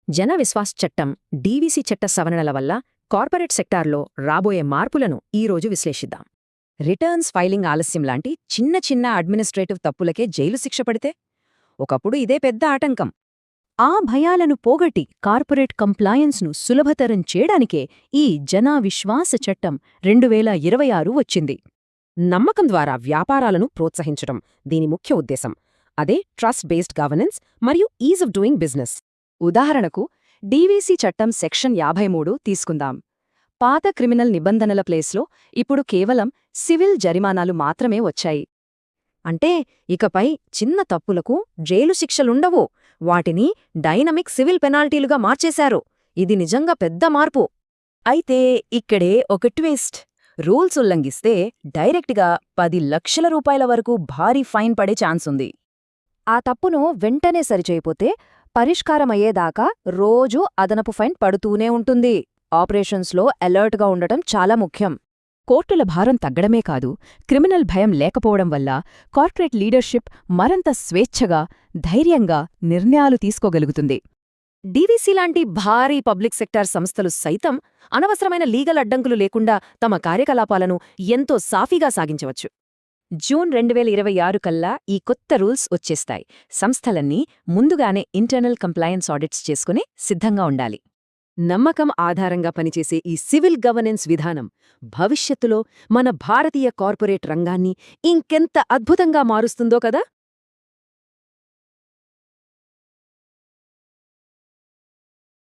జన విశ్వాస్ చట్టం డీవీసీ చట్ట సవరణల వల్ల కార్పొరేట్ సెక్టార్లో రాబోయే మార్పులను ఈరోజు విశ్లేషిద్దాం. రిటర్న్స్ ఫైలింగ్ ఆలస్యం లాంటి చిన్న చిన్న అడ్మినిస్ట్రేటివ్ తప్పులకే జైలు శిక్ష పడితే ఒకప్పుడు ఇదే పెద్ద ఆటంకం. ఆ భయాలను పోగొట్టి కార్పొరేట్ కంప్లాయన్స్ను సులభతరం చేయడానికే ఈ జన విశ్వాస చట్టం 2026 వచ్చింది. నమ్మకం ద్వారా వ్యాపారాలను ప్రోత్సహించడం దీని ముఖ్య ఉద్దేశం. అదే ట్రస్ట్ బేస్డ్ గవర్నెన్స్ మరియు ఈజ్ ఆఫ్ డూయింగ్ బిజినెస్. ఉదాహరణకు డీవీసీ చట్టం సెక్షన్ 53 తీసుకుందాం. పాత క్రిమినల్ నిబంధనల ప్లేస్లో ఇప్పుడు కేవలం సివిల్ జరిమానాలు మాత్రమే వచ్చాయి. అంటే ఇకపై చిన్న తప్పులకు జైలు శిక్షలుండవు, వాటిని డైనమిక్ సివిల్ పెనాల్టీలుగా మార్చేశారు. ఇది నిజంగా పెద్ద మార్పు. అయితే ఇక్కడే ఒక ట్విస్ట్. రూల్స్ ఉల్లంఘిస్తే డైరెక్ట్గా 10 లక్షల రూపాయల వరకు భారీ ఫైన్ పడే ఛాన్సుంది. ఆ తప్పును వెంటనే సరిచేయపోతే పరిష్కారమయ్యేదాకా రోజూ అదనపు ఫైన్ పడుతూనే ఉంటుంది. ఆపరేషన్స్లో అలర్ట్గా ఉండటం చాలా ముఖ్యం. కోర్టుల భారం తగ్గడమే కాదు, క్రిమినల్ భయం లేకపోవడం వల్ల కార్పొరేట్ లీడర్షిప్ మరింత స్వేచ్ఛగా, ధైర్యంగా నిర్ణయాలు తీసుకోగలుగుతుంది. డీవీసీ లాంటి భారీ పబ్లిక్ సెక్టార్ సంస్థలు సైతం అనవసరమైన లీగల్ అడ్డంకులు లేకుండా తమ కార్యకలాపాలను ఎంతో సాఫీగా సాగించవచ్చు. జూన్ 2026 కల్లా ఈ కొత్త రూల్స్ వచ్చేస్తాయి. సంస్థలన్నీ ముందుగానే ఇంటర్నల్ కంప్లయన్స్ ఆడిట్స్ చేసుకుని సిద్ధంగా ఉండాలి. నమ్మకం ఆధారంగా పనిచేసే ఈ సివిల్ గవర్నెన్స్ విధానం భవిష్యత్తులో మన భారతీయ కార్పొరేట్ రంగాన్ని ఇంకెంత అద్భుతంగా మారుస్తుందో కదా.